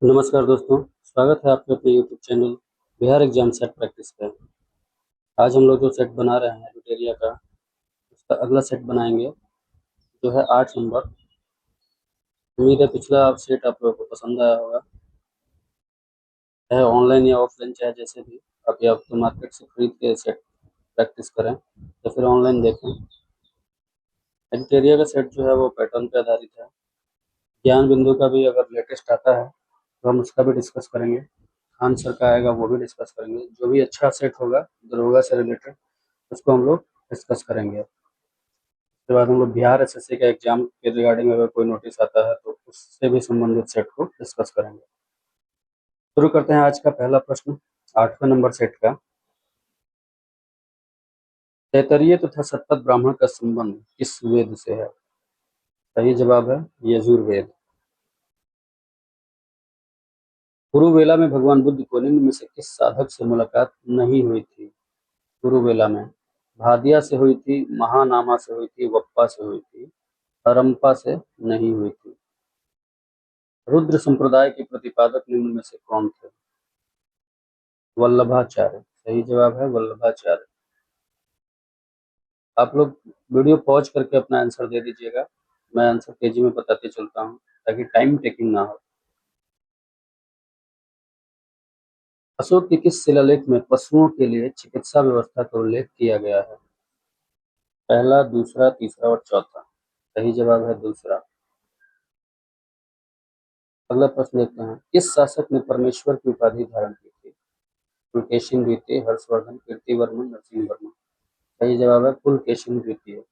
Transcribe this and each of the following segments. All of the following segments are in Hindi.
नमस्कार दोस्तों, स्वागत है आपके अपने YouTube channel Bihar exam set practice पे। आज हम लोग जो सेट बना रहे हैं लुटेरिया का, उसका अगला सेट बनाएंगे जो है 8 नंबर। उम्मीद है पिछला सेट आप लोगों को पसंद आया होगा। चाहे ऑनलाइन या ऑफलाइन, चाहे जैसे भी आप या तो मार्केट से खरीद के सेट प्रैक्टिस करें या फिर ऑनलाइन देखें। लुटेरिया का सेट जो है वो पैटर्न पे आधारित है। ज्ञान बिंदु का भी अगर लेटेस्ट आता है तो हम उसका भी डिस्कस करेंगे। आंसर का आएगा वो भी डिस्कस करेंगे। जो भी अच्छा सेट होगा दरोगा से रिलेटेड उसको हम लोग डिस्कस करेंगे। उसके बाद हम लोग बिहार एसएससी का एग्जाम के रिगार्डिंग अगर कोई नोटिस आता है तो उससे भी संबंधित सेट को डिस्कस करेंगे। शुरू करते हैं आज का पहला प्रश्न 8वें नंबर सेट का। तैतरीय तथा शतपथ ब्राह्मण का संबंध किस वेद से है? सही जवाब है यजुर्वेद। कुरुवेला में भगवान बुद्ध को निम्न में से किस साधक से मुलाकात नहीं हुई थी? कुरुवेला में भादिया से हुई थी, महानामा से हुई थी, वप्पा से हुई थी, अरंपा से नहीं हुई थी। रुद्र संप्रदाय के प्रतिपादक निम्न में से कौन थे? वल्लभाचार्य। सही जवाब है वल्लभाचार्य। आप लोग वीडियो पॉज करके अपना आंसर दे दीजिएगा। मैं आंसर तेजी में बताते चलता हूँ ताकि टाइम टेकिंग ना हो। अशोक के किस शिलालेख में पशुओं के लिए चिकित्सा व्यवस्था का उल्लेख किया गया है? पहला, दूसरा, तीसरा और चौथा। सही जवाब है दूसरा। अगला प्रश्न देखते हैं। किस शासक ने परमेश्वर की उपाधि धारण की थी? पुलकेशिन द्वितीय, हर्षवर्धन, कीर्तिवर्मन, नरसिंहवर्मन। सही जवाब है पुलकेशिन द्वितीय।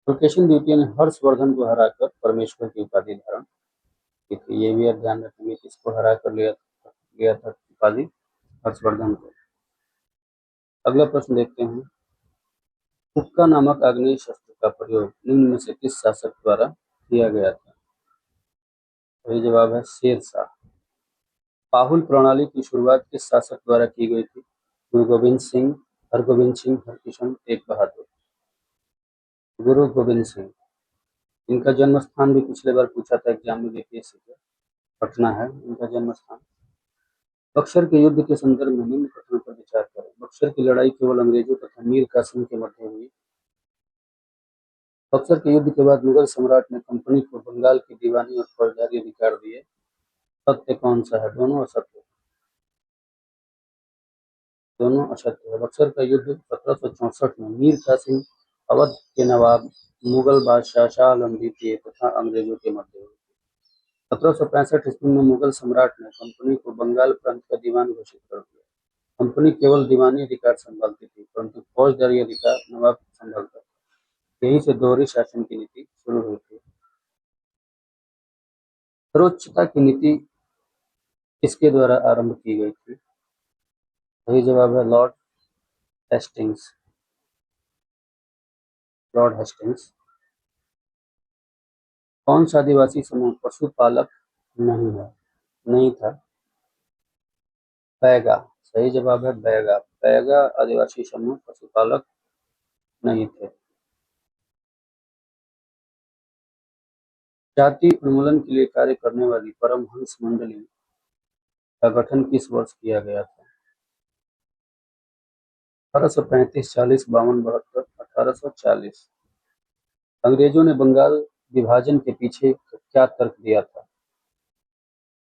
पुलकेशिन द्वितीय ने हर्षवर्धन को हराकर परमेश्वर की उपाधि धारण की थी। ये भी आप ध्यान रखेंगे किसको हरा कर लिया गया था उपाधि? हर्षवर्धन को। अगला प्रश्न देखते हैं। हुक्का नामक आग्नेय शस्त्र का प्रयोग निम्न में से किस शासक द्वारा किया गया था? सही जवाब है शेरशाह। पाहुल प्रणाली की शुरुआत किस शासक द्वारा की गई थी? गुरु गोविंद सिंह, हरगोविंद सिंह, हरकिशन, तेग बहादुर। गुरु गोविंद सिंह। इनका जन्म स्थान भी पिछले बार पूछा था एग्जाम में, देखिए पटना है इनका जन्म स्थान। बक्सर के युद्ध के संदर्भ में निम्न कथनों पर विचार करें। बक्सर की लड़ाई केवल अंग्रेजों तथा मीर कासिम के मध्य हुई। बक्सर के युद्ध के बाद मुगल सम्राट ने कंपनी को बंगाल की दीवानी और फौजदारी अधिकार दिए। सत्य कौन सा है? दोनों असत्य। दोनों असत्य है। बक्सर का युद्ध 1764 में मीर कासिम, अवध के नवाब, मुगल बादशाह शाह आलम द्वितीय तथा अंग्रेजों के मध्य हुई। 1765 ईस्वी में मुगल सम्राट ने कंपनी को बंगाल प्रांत का दीवान घोषित कर दिया। कंपनी केवल दीवानी अधिकार संभालती थी परंतु फौजदारी अधिकार नवाब संभालता था। यहीं से दोहरी शासन की नीति शुरू हुई थी। सर्वोच्चता की नीति किसके द्वारा आरंभ की गई थी? सही जवाब है लॉर्ड हेस्टिंग्स। Lord Hastings. कौन सा आदिवासी समूह पशुपालक नहीं था? बैगा। सही जवाब है बैगा। बैगा आदिवासी समूह पशुपालक नहीं थे। जाति उन्मूलन के लिए कार्य करने वाली परमहंस मंडली का गठन किस वर्ष किया गया था? 1835, 40, 52, 72, 1840। अंग्रेजों ने बंगाल विभाजन के पीछे क्या तर्क दिया था?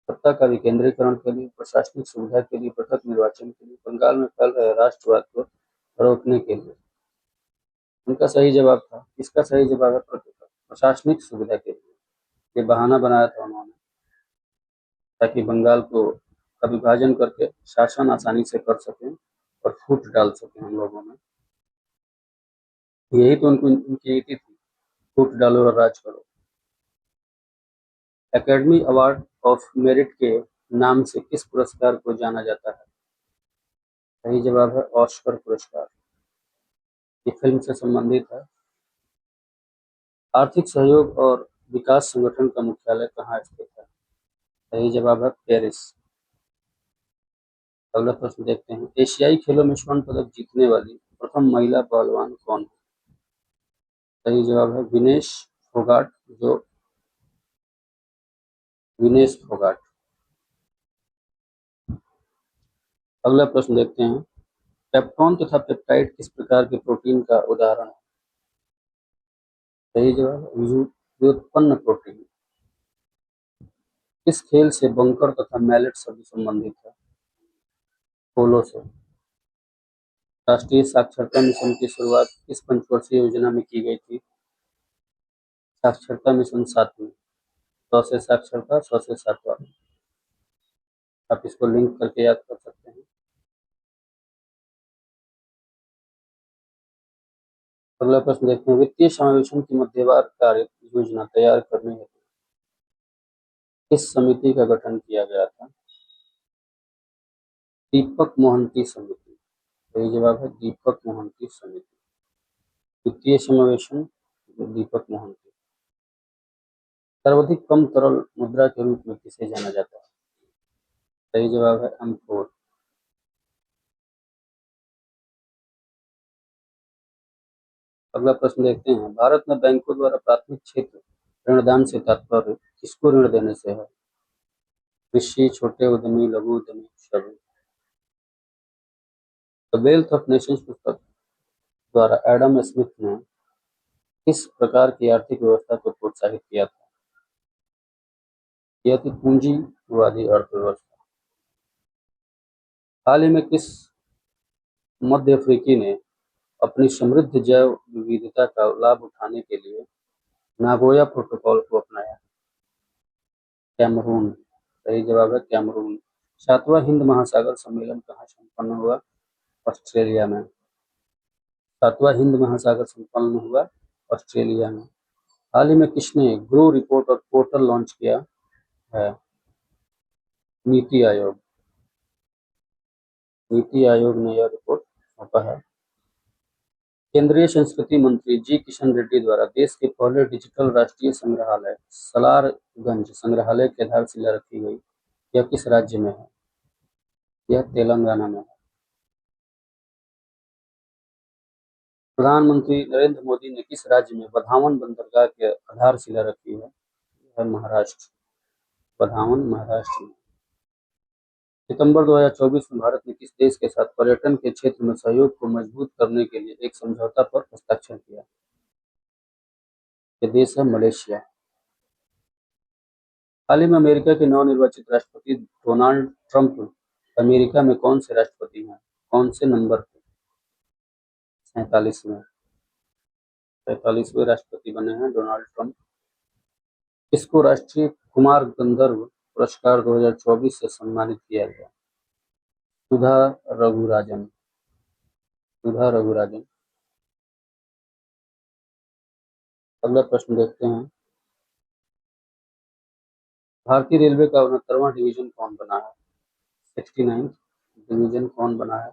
सत्ता का विकेंद्रीकरण के लिए, प्रशासनिक सुविधा के लिए, पृथक निर्वाचन के लिए, बंगाल में फैल रहे राष्ट्रवाद को रोकने के लिए। उनका सही जवाब था, इसका सही जवाब है प्रशासनिक सुविधा के लिए। ये बहाना बनाया था उन्होंने ताकि बंगाल को का विभाजन करके शासन आसानी से कर सकें और फूट डाल सकें हम लोगों में। यही तो उनकी नीति थी, फूट डालो और राज करो। एकेडमी अवार्ड ऑफ मेरिट के नाम से किस पुरस्कार को जाना जाता है? सही जवाब है ऑस्कर पुरस्कार। ये फिल्म से संबंधित है। आर्थिक सहयोग और विकास संगठन का मुख्यालय कहाँ स्थित है? सही जवाब है पेरिस। अगला प्रश्न देखते हैं। एशियाई खेलों में स्वर्ण पदक जीतने वाली प्रथम महिला पहलवान कौन है? सही जवाब है विनेश फोगाट, जो विनेश फोगाट। अगला प्रश्न देखते हैं, पेप्टोन तथा पेप्टाइड किस प्रकार के प्रोटीन का उदाहरण है? सही जवाब व्युत्पन्न प्रोटीन। किस खेल से बंकर तथा मैलेट शब्द संबंधित है? पोलो से। राष्ट्रीय साक्षरता मिशन की शुरुआत किस पंचवर्षीय योजना में की गई थी? साक्षरता मिशन 7वीं। 100 से साक्षरता, 100 से सातवां। आप इसको लिंक करके याद कर सकते हैं। अगला प्रश्न देखते हैं, वित्तीय समावेशन की मध्यवर्ती कार्य योजना तैयार करने हेतु किस समिति का गठन किया गया था? दीपक मोहंती समिति। सही जवाब है दीपक मोहंती समिति। वित्तीय समावेशन दीपक मोहंती। सर्वाधिक कम तरल मुद्रा के रूप में किसे जाना जाता है? सही जवाब है M4। अगला प्रश्न देखते हैं, भारत में बैंकों द्वारा प्राथमिक क्षेत्र ऋणदान से तात्पर्य किसको ऋण देने से है? कृषि, छोटे उद्यमी, लघु उद्यमी, सभी। द वेल्थ ऑफ नेशंस पुस्तक द्वारा एडम स्मिथ ने किस प्रकार की आर्थिक व्यवस्था को प्रोत्साहित किया था? यह थी पूंजीवादी अर्थव्यवस्था। हाल ही में किस मध्य अफ्रीकी ने अपनी समृद्ध जैव विविधता का लाभ उठाने के लिए नागोया प्रोटोकॉल को अपनाया? कैमरून। सही जवाब है कैमरून। 7वां हिंद महासागर सम्मेलन कहाँ संपन्न हुआ? ऑस्ट्रेलिया में। 7वां हिंद महासागर संपन्न हुआ ऑस्ट्रेलिया में। हाल ही में किसने ग्रो रिपोर्ट और पोर्टल लॉन्च किया है? नीति आयोग। नीति आयोग ने यह रिपोर्ट सौंपा है। केंद्रीय संस्कृति मंत्री जी किशन रेड्डी द्वारा देश के पहले डिजिटल राष्ट्रीय संग्रहालय सलारगंज संग्रहालय की आधारशिला रखी गई। यह किस राज्य में है? यह तेलंगाना में है। प्रधानमंत्री नरेंद्र मोदी ने किस राज्य में बधावन बंदरगाह की आधारशिला रखी है? यह महाराष्ट्र। बधावन महाराष्ट्र में। सितंबर 2024 में भारत ने किस देश के साथ पर्यटन के क्षेत्र में सहयोग को मजबूत करने के लिए एक समझौता पर हस्ताक्षर किया? यह देश है मलेशिया। हाल ही में अमेरिका के नवनिर्वाचित राष्ट्रपति डोनाल्ड ट्रंप अमेरिका में कौन से राष्ट्रपति हैं? कौन से नंबर पे? 47वें। 47वें राष्ट्रपति बने हैं डोनाल्ड ट्रंप। किसको राष्ट्रीय कुमार गंधर्व पुरस्कार 2024 से सम्मानित किया गया? सुधा रघुराजन। सुधा रघुराजन। अगला प्रश्न देखते हैं, भारतीय रेलवे का 69वां डिवीजन कौन बना है? 69th डिवीजन कौन बना है?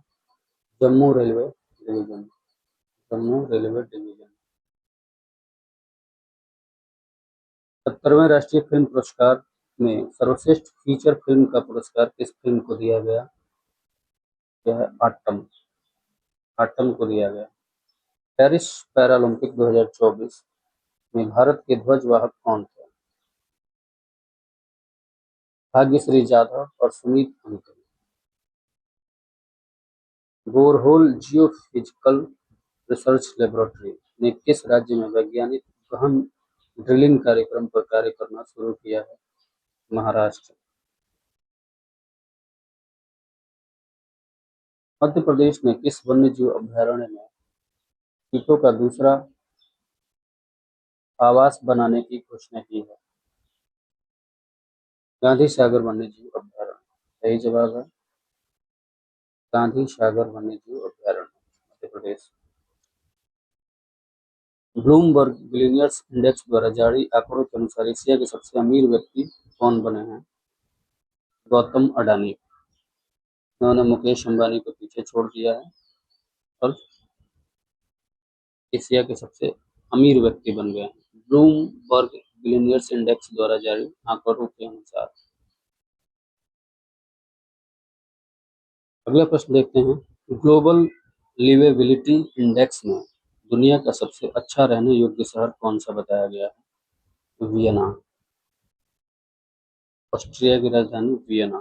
Jammu railway division. Jammu railway division. 70वें राष्ट्रीय फिल्म पुरस्कार में सर्वश्रेष्ठ फीचर फिल्म का पुरस्कार किस फिल्म को दिया गया? यह आटम। आटम को दिया गया। पेरिस पैरालंपिक 2024 में भारत के ध्वजवाहक कौन थे? भाग्यश्री जाधव और Sumeet uncle. Borehole geophysical research laboratory ने किस राज्य में वैज्ञानिक गहन ड्रिलिंग कार्यक्रम पर कार्य करना शुरू किया है? महाराष्ट्र। मध्य प्रदेश ने किस वन्यजीव अभयारण्य में चीतों का दूसरा आवास बनाने की घोषणा की है? गांधी सागर वन्यजीव अभयारण्य। सही जवाब है गांधी सागर वन्यजीव अभयारण्य, Madhya Pradesh. Bloomberg billionaires index द्वारा जारी आंकड़ों के अनुसार एशिया के सबसे अमीर व्यक्ति कौन बने हैं? गौतम अडानी। उन्होंने मुकेश अंबानी को पीछे छोड़ दिया है और एशिया के सबसे अमीर व्यक्ति बन गए हैं ब्लूमबर्ग बिलियनियर्स इंडेक्स द्वारा जारी आंकड़ों के अनुसार। अगला प्रश्न देखते हैं, ग्लोबल लिवेबिलिटी इंडेक्स में दुनिया का सबसे अच्छा रहने योग्य शहर कौन सा बताया गया है? वियना। ऑस्ट्रिया की राजधानी वियना।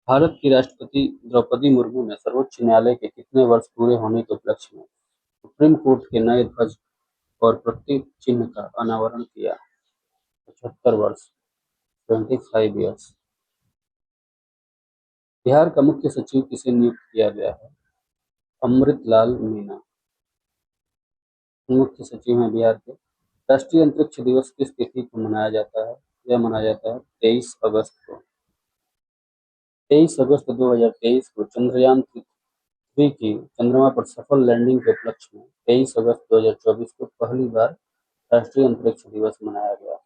भारत की राष्ट्रपति द्रौपदी मुर्मू ने सर्वोच्च न्यायालय के कितने वर्ष पूरे होने के उपलक्ष्य में सुप्रीम कोर्ट के नए ध्वज और प्रतीक चिन्ह का अनावरण किया? 75 वर्ष। 25 ईयर्स। बिहार का मुख्य सचिव किसे नियुक्त किया गया है? अमृतलाल मीना मुख्य सचिव हैं बिहार के। राष्ट्रीय अंतरिक्ष दिवस किस तिथि को मनाया जाता है? यह मनाया जाता है 23 अगस्त को। 23 अगस्त 2023 को चंद्रयान थ्री की चंद्रमा पर सफल लैंडिंग के उपलक्ष्य में 23 अगस्त 2024 को पहली बार राष्ट्रीय अंतरिक्ष दिवस मनाया गया।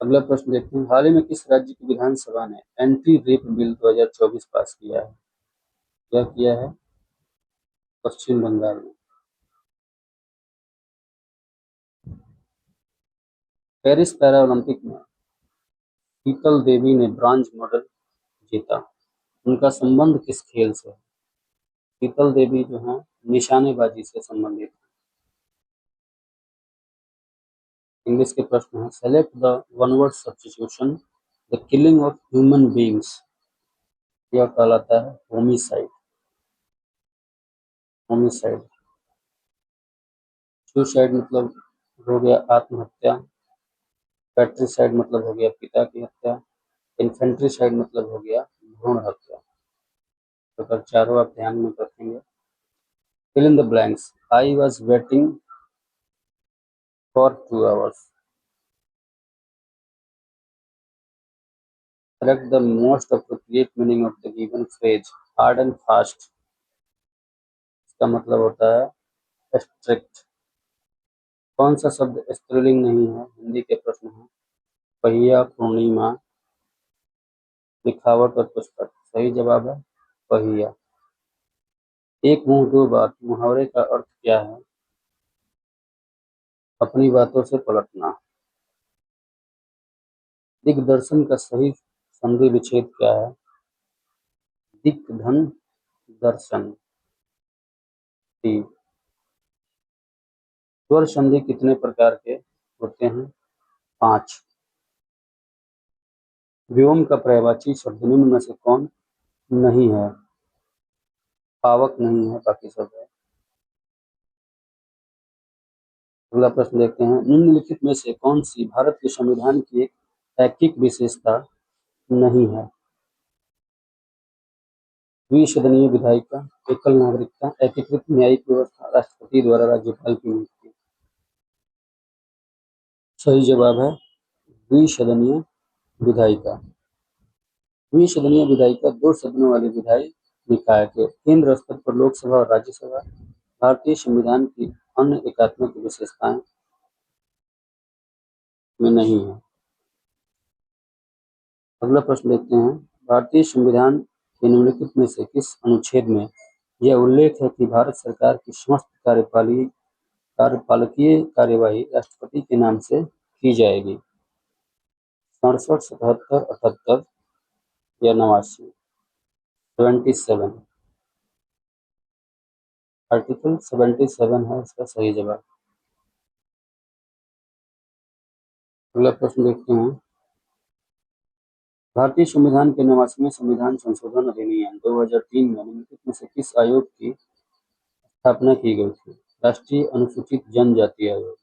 अगला प्रश्न देखते हैं, हाल ही में किस राज्य की विधानसभा ने एंटी रेप बिल 2024 पास किया है? यह किया है पश्चिम बंगाल में। पेरिस पैरालंपिक में शीतल देवी ने ब्रॉन्ज मेडल जीता। उनका संबंध किस खेल से है? शीतल देवी जो है निशानेबाजी से संबंधित। इंग्लिश के प्रश्न है, select the one word substitution the killing of human beings. यह कहलाता है होमिसाइड। होमिसाइड। सुसाइड मतलब हो गया आत्महत्या। पैट्रिसाइड मतलब हो गया पिता की हत्या। इन्फेंट्रिसाइड मतलब हो गया भ्रूण हत्या। तो अगर चारों आप ध्यान में रखेंगे। Fill in the blanks. I was waiting for 2 hours। Select the most appropriate meaning of the given phrase hard and fast। इसका मतलब होता है स्ट्रिक्ट। कौन सा शब्द स्त्रीलिंग नहीं है? हिंदी के प्रश्न है। पहिया, पूर्णिमा, लिखावट और पुस्तक। सही जवाब है पहिया। एक मुंह दो बात मुहावरे का अर्थ क्या है? अपनी बातों से पलटना। दिग्दर्शन का सही संधि विच्छेद क्या है? दिग्धन दर्शन। टी। स्वर संधि कितने प्रकार के होते हैं? 5। व्योम का पर्यायवाची शब्द निम्न में से कौन नहीं है? पावक नहीं है, बाकी सब है। अगला प्रश्न देखते हैं, निम्नलिखित में से कौन सी भारत के संविधान की एक ऐच्छिक विशेषता नहीं है? द्विसदनीय विधायिका, एकल नागरिकता, एकीकृत न्यायिक व्यवस्था, राष्ट्रपति द्वारा राज्यपाल की नियुक्ति। सही जवाब है द्विसदनीय विधायिका। द्विसदनीय विधायिका दो सदनों वाले विधायी निकाय के केंद्र स्तर पर लोकसभा और राज्यसभा भारतीय संविधान की अन्य एकात्मक विशेषताएं में नहीं है। अगला प्रश्न देखते हैं, भारतीय संविधान के निम्नलिखित में से किस अनुच्छेद में यह उल्लेख है कि भारत सरकार की समस्त कार्यपालकीय कार्यवाही राष्ट्रपति के नाम से की जाएगी? 67, 77, 78 या 89? 77। आर्टिकल 77 है इसका सही जवाब। अगला प्रश्न देखते हैं, भारतीय संविधान के 89वें संविधान संशोधन अधिनियम 2003 में निम्नलिखित में से किस आयोग की स्थापना की गई थी? राष्ट्रीय अनुसूचित जनजाति आयोग।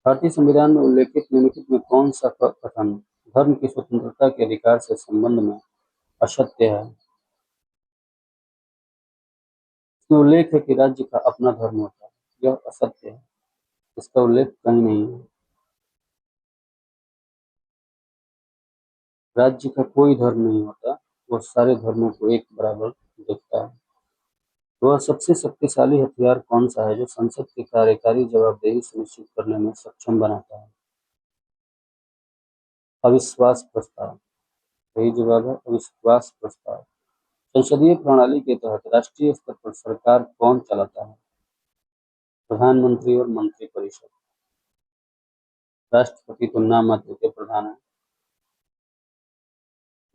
भारतीय संविधान में उल्लेखित निम्नलिखित में कौन सा कथन धर्म की स्वतंत्रता के अधिकार से संबंध में असत्य है? इसमें उल्लेख है कि राज्य का अपना धर्म होता है, यह असत्य है। इसका उल्लेख कहीं नहीं है। राज्य का कोई धर्म नहीं होता, वह सारे धर्मों को एक बराबर देखता है। वह सबसे शक्तिशाली हथियार कौन सा है जो संसद की कार्यकारी जवाबदेही सुनिश्चित करने में सक्षम बनाता है? अविश्वास प्रस्ताव। सही जवाब है अविश्वास प्रस्ताव। संसदीय प्रणाली के तहत राष्ट्रीय स्तर पर सरकार कौन चलाता है? प्रधानमंत्री और मंत्रिपरिषद। राष्ट्रपति तो नाम मात्र के प्रधान है।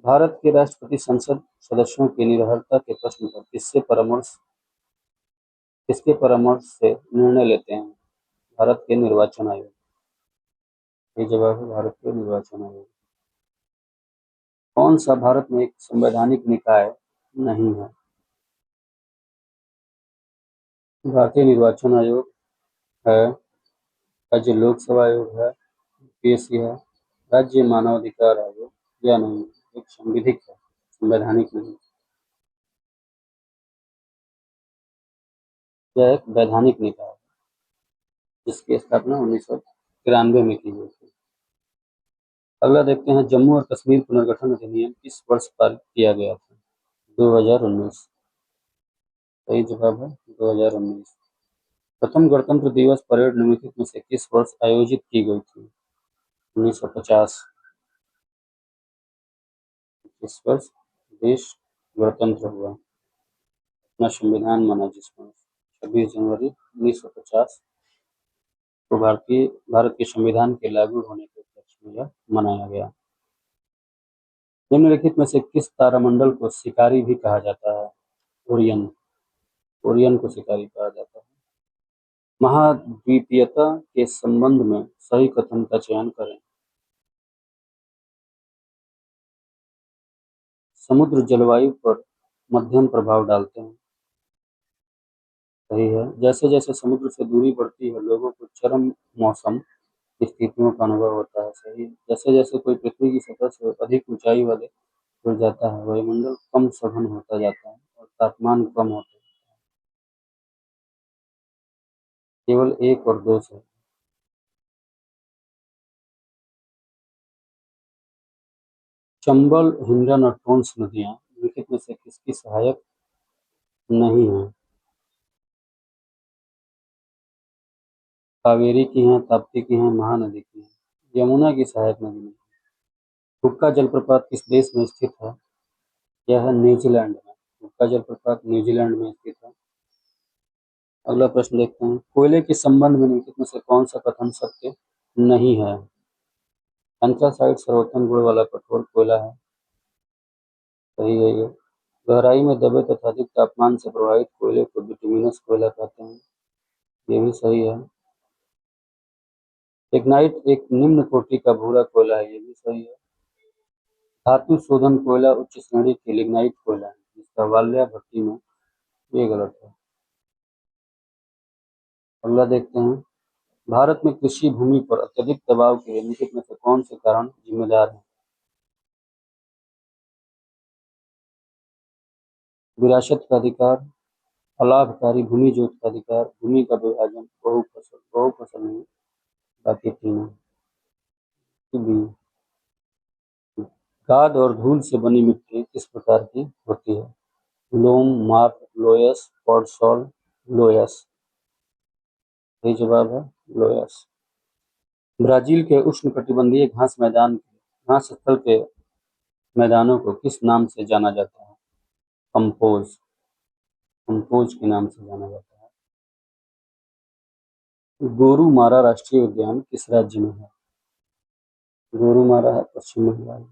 भारत के राष्ट्रपति संसद सदस्यों की निरर्हता के प्रश्न पर किससे परामर्श किसके परामर्श से निर्णय लेते हैं? भारत के निर्वाचन आयोग। ये जवाब है भारत के निर्वाचन आयोग। कौन सा भारत में एक संवैधानिक निकाय नहीं है? भारतीय निर्वाचन आयोग है, राज्य लोक सेवा आयोग है, यूपीएससी है, राज्य मानवाधिकार आयोग या नहीं? एक संविधिक है, संवैधानिक नहीं। यह एक वैधानिक निकाय है जिसकी स्थापना 1993 में की गई थी। अगला देखते हैं, जम्मू और कश्मीर पुनर्गठन अधिनियम किस वर्ष पारित किया गया था? 2019। सही जवाब है 2019। प्रथम गणतंत्र दिवस परेड निम्नलिखित में से किस वर्ष आयोजित की गई थी? 1950। किस वर्ष देश गणतंत्र हुआ, अपना संविधान बना जिस वर्ष 26 जनवरी 1950 को भारत के संविधान के लागू होने के उपलक्ष्य में यह मनाया गया। निम्नलिखित में से किस तारामंडल को शिकारी भी कहा जाता है? ओरियन। ओरियन को शिकारी कहा जाता है। महाद्वीपीयता के संबंध में सही कथन का चयन करें। समुद्र जलवायु पर मध्यम प्रभाव डालते हैं। सही है। जैसे जैसे समुद्र से दूरी बढ़ती है, लोगों को चरम मौसम स्थितियों का अनुभव होता है। सही। जैसे जैसे कोई पृथ्वी की सतह से अधिक ऊंचाई वाले जुड़ जाता है, वायुमंडल कम सघन होता जाता है और तापमान कम होता है। केवल एक और दो से। चंबल, हिंडन और टोंस नदियां निम्नलिखित में से किसकी सहायक नहीं है? कावेरी की हैं, ताप्ती की हैं, महानदी की हैं। यमुना की सहायक नदी नहीं। हुक्का जलप्रपात किस देश में स्थित है? यह है न्यूजीलैंड में। हुक्का जलप्रपात न्यूजीलैंड में स्थित है। अगला प्रश्न देखते हैं, कोयले के संबंध में निम्नलिखित में से कौन सा कथन सत्य नहीं है? एंथ्रासाइट सर्वोत्तम गुण वाला कठोर कोयला है। सही है ये। गहराई में दबे तथा अधिक तापमान से प्रभावित कोयले को बिटुमिनस कोयला कहते हैं। ये भी सही है। लिग्नाइट एक निम्न कोटि का भूरा कोयला है। ये भी सही है। धातु शोधन कोयला उच्च श्रेणी की लिग्नाइट कोयला है जिसका वाल्या भट्टी में। ये गलत है। अगला देखते हैं, भारत में कृषि भूमि पर अत्यधिक दबाव के लिए निम्नलिखित में से कौन से कारण जिम्मेदार हैं? विरासत का अधिकार, अलाभकारी भूमि जोत का अधिकार, भूमि का विभाजन, बहुफसल नहीं, बाकी तीनों। बी। गाद और धूल से बनी मिट्टी किस प्रकार की होती है? लोम, मार्ग, लोयस, पॉडसॉल, लोयस। सही जवाब है लोयस। ब्राजील के उष्णकटिबंधीय घास स्थल के मैदानों को किस नाम से जाना जाता है? कंपोज। कंपोज के नाम से जाना जाता है। गोरुमारा राष्ट्रीय उद्यान किस राज्य में है? गोरुमारा है पश्चिम बंगाल।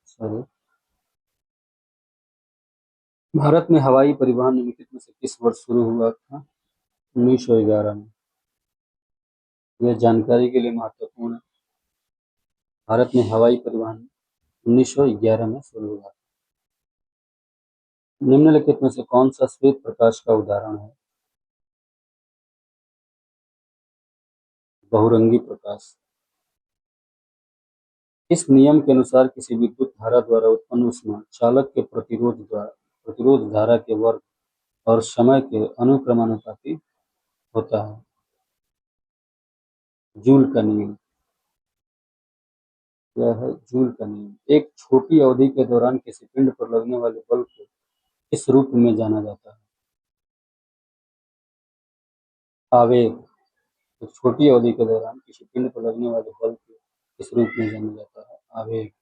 सॉरी। भारत में हवाई परिवहन निम्नलिखित में से किस वर्ष शुरू हुआ था? 1911 में। यह जानकारी के लिए महत्वपूर्ण है। भारत में हवाई परिवहन 1911 में शुरू हुआ। निम्नलिखित में से कौन सा श्वेत प्रकाश का उदाहरण है? बहुरंगी प्रकाश। इस नियम के अनुसार किसी विद्युत धारा द्वारा उत्पन्न ऊष्मा चालक के प्रतिरोध धारा के वर्ग और समय के अनुक्रमानुपाती होता है। जूल का नियम। यह है जूल का नियम। एक छोटी अवधि के दौरान किसी पिंड पर लगने वाले बल को किस रूप में जाना जाता है? आवेग। एक छोटी अवधि के दौरान किसी पिंड पर लगने वाले बल को किस रूप में जाना जाता है? आवेग।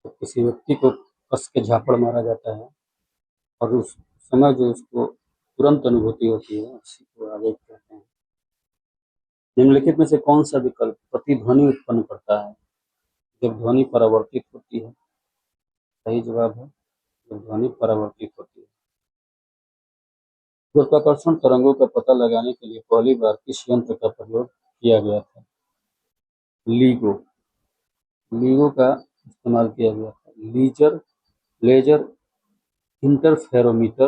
तो किसी व्यक्ति को कस के झापड़ मारा जाता है और उस समय जो उसको तुरंत अनुभूति होती है उसी को आवेग कहते हैं। निम्नलिखित में से कौन सा विकल्प प्रतिध्वनि उत्पन्न करता है जब ध्वनि परावर्तित होती है? सही जवाब है जब ध्वनि परावर्तित होती है। गुरुत्वाकर्षण तरंगों का पता लगाने के लिए पहली बार किस यंत्र का प्रयोग किया गया था? लीगो लीगो का इस्तेमाल किया गया था। Laser interferometer,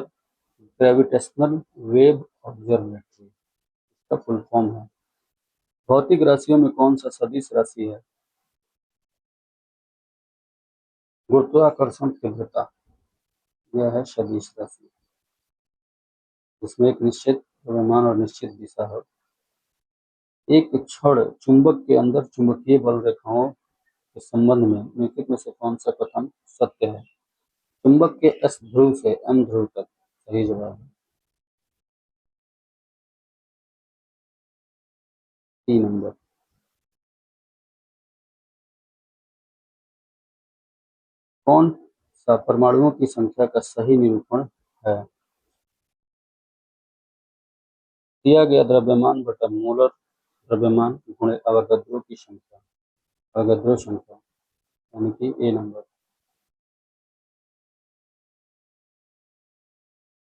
gravitational wave observatory का फुल फॉर्म है। भौतिक राशियों में कौन सा सदिश राशि है? गुरुत्वाकर्षण तीव्रता, यह है सदिश राशि, जिसमें एक निश्चित द्रव्यमान और निश्चित दिशा हो। एक क्षण चुंबक के अंदर चुंबकीय बल रेखाओं के संबंध में निम्नलिखित में से कौन सा कथन सत्य है? चुंबक के एस ध्रुव से एम ध्रुव तक। सही जवाब है 3 नंबर। कौन सा परमाणुओं की संख्या का सही निरूपण है? दिया गया द्रव्यमान बटा मोलर द्रव्यमान गुणे अवोगाद्रो की संख्या, अवोगाद्रो संख्या, यानी कि ए नंबर।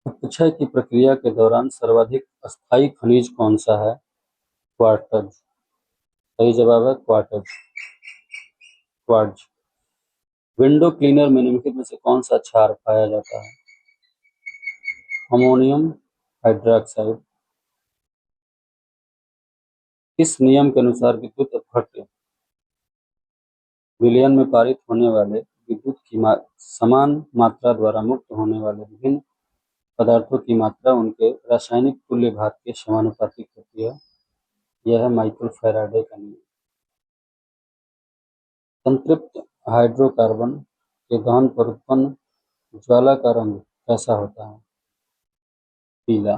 अपक्षय की प्रक्रिया के दौरान सर्वाधिक अस्थायी खनिज कौन सा है? क्वार्ट्ज। सही जवाब है क्वार्ट्ज। विंडो क्लीनर में निम्नलिखित में से कौन सा क्षार पाया जाता है? Ammonium hydroxide. किस नियम के अनुसार विद्युत अपघट्य विलयन में पारित होने वाले विद्युत की समान मात्रा द्वारा मुक्त होने वाले विभिन्न पदार्थों की मात्रा उनके रासायनिक तुल्य भार के समानुपातिक होती है? यह है माइकल फैराडे का नियम। संतृप्त हाइड्रोकार्बन के दहन पर उत्पन्न ज्वाला का रंग कैसा होता है? पीला।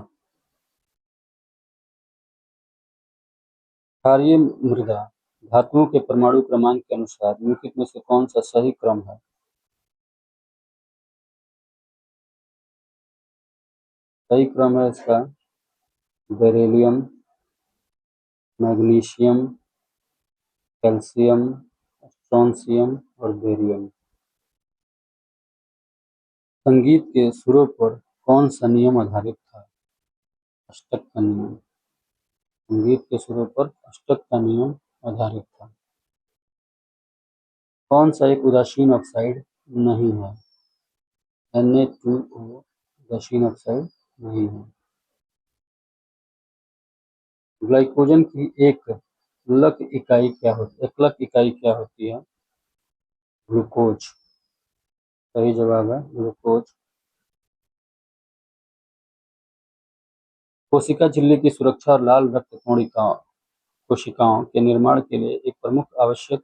क्षारीय मृदा धातुओं के परमाणु क्रमांक के अनुसार निम्नलिखित में से कौन सा सही क्रम है? सही क्रम है इसका बेरिलियम, मैग्नीशियम, कैल्शियम, स्ट्रोंशियम और बेरियम। संगीत के सुरों पर कौन सा नियम आधारित था? अष्टक का नियम। संगीत के सुरों पर अष्टक का नियम आधारित था। कौन सा एक उदासीन ऑक्साइड नहीं है? Na2O उदासीन ऑक्साइड नहीं है। ग्लाइकोजन की एकलक इकाई क्या होती है? ग्लूकोज। सही जवाब है ग्लूकोज। कोशिका झिल्ली की सुरक्षा और लाल रक्त कोशिकाओं के निर्माण के लिए एक प्रमुख आवश्यक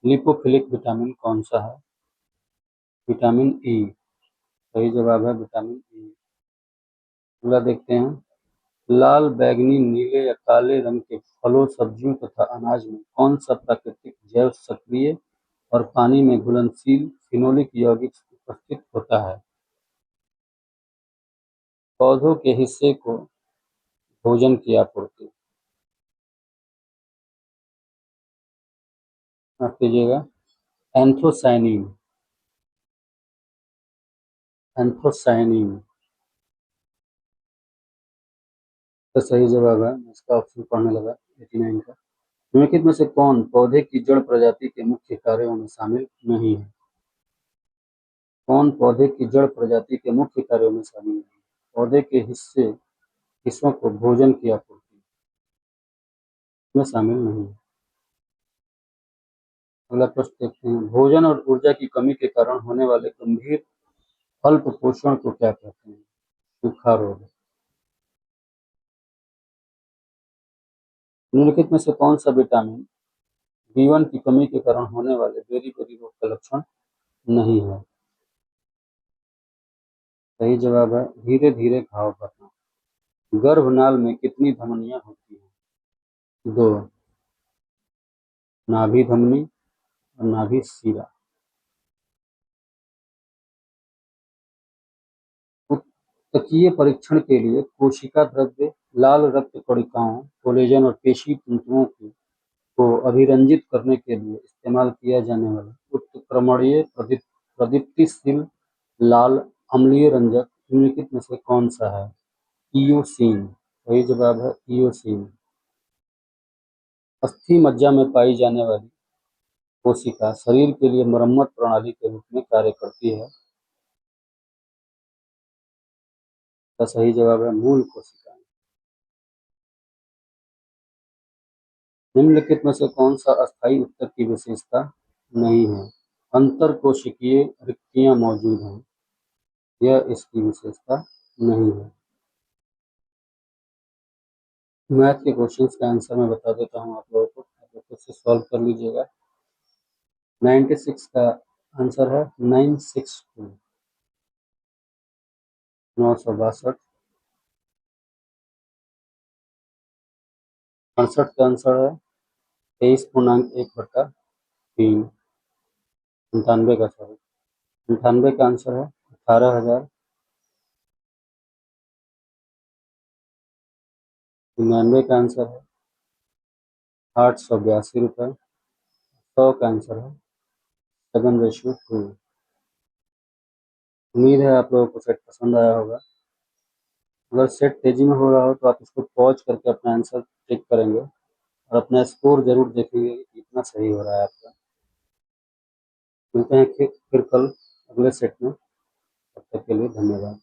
लिपोफिलिक विटामिन कौन सा है? Vitamin E. सही जवाब है विटामिन ई। अगला देखते हैं। लाल, बैंगनी, नीले या काले रंग के फलों, सब्जियों तथा अनाज में कौन सा प्राकृतिक जैव सक्रिय और पानी में घुलनशील फिनोलिक यौगिक उपस्थित होता है? पौधों के हिस्से को भोजन की आपूर्ति। माफ कीजिएगा, एंथोसायनिन। एंथोसायनिन तो सही जवाब है। मैं इसका ऑप्शन पढ़ने लगा 89 का। निम्नलिखित में से कौन पौधे की जड़ प्रजाति के मुख्य कार्यों में शामिल नहीं है? कौन पौधे की जड़ प्रजाति के मुख्य कार्यों में शामिल नहीं है? पौधे के हिस्सों को भोजन की आपूर्ति में शामिल नहीं है। अगला प्रश्न देखते हैं। भोजन और ऊर्जा की कमी के कारण होने वाले गंभीर अल्प पोषण को क्या कहते हैं? सूखा रोग। निम्नलिखित में से कौन सा विटामिन B1 की कमी के कारण होने वाले बेरी-बेरी रोग का लक्षण नहीं है? सही जवाब है धीरे धीरे घाव भरना। गर्भनाल में कितनी धमनियां होती हैं? 2। नाभि धमनी और नाभि शिरा। उत्तकीय परीक्षण के लिए कोशिका द्रव्य, लाल रक्त कणिकाओं, कोलेजन और पेशी तंतुओं को अभिरंजित करने के लिए इस्तेमाल किया जाने वाला उत्क्रमणीय प्रदीप्तिशील लाल अम्लीय रंजक निम्नलिखित में से कौन सा है? इयोसीन। सही जवाब है इयोसीन। अस्थि मज्जा में पाई जाने वाली कोशिका शरीर के लिए मरम्मत प्रणाली के रूप में कार्य करती है। इसका सही जवाब है मूल कोशिका। निम्नलिखित में से कौन सा अस्थायी उत्तर की विशेषता नहीं है? अंतर कोशिकीय रिक्तियां मौजूद हैं, यह इसकी विशेषता नहीं है। मैथ के क्वेश्चंस का आंसर मैं बता देता हूँ आप लोगों को, आप लोग खुद से सॉल्व कर लीजिएगा। 96 का आंसर है 962, 962। 68 का आंसर है 23.1/3। 98 का सॉरी 98 का आंसर है 18,000। 99 का आंसर है 882 रुपये। 100 का आंसर है 7/2। उम्मीद है आप लोगों को सेट पसंद आया होगा। अगर सेट तेजी में हो रहा हो तो आप इसको पॉज करके अपना आंसर चेक करेंगे और अपना स्कोर जरूर देखेंगे कि कितना सही हो रहा है आपका। मिलते हैं फिर कल अगले सेट में। तब तक के लिए धन्यवाद।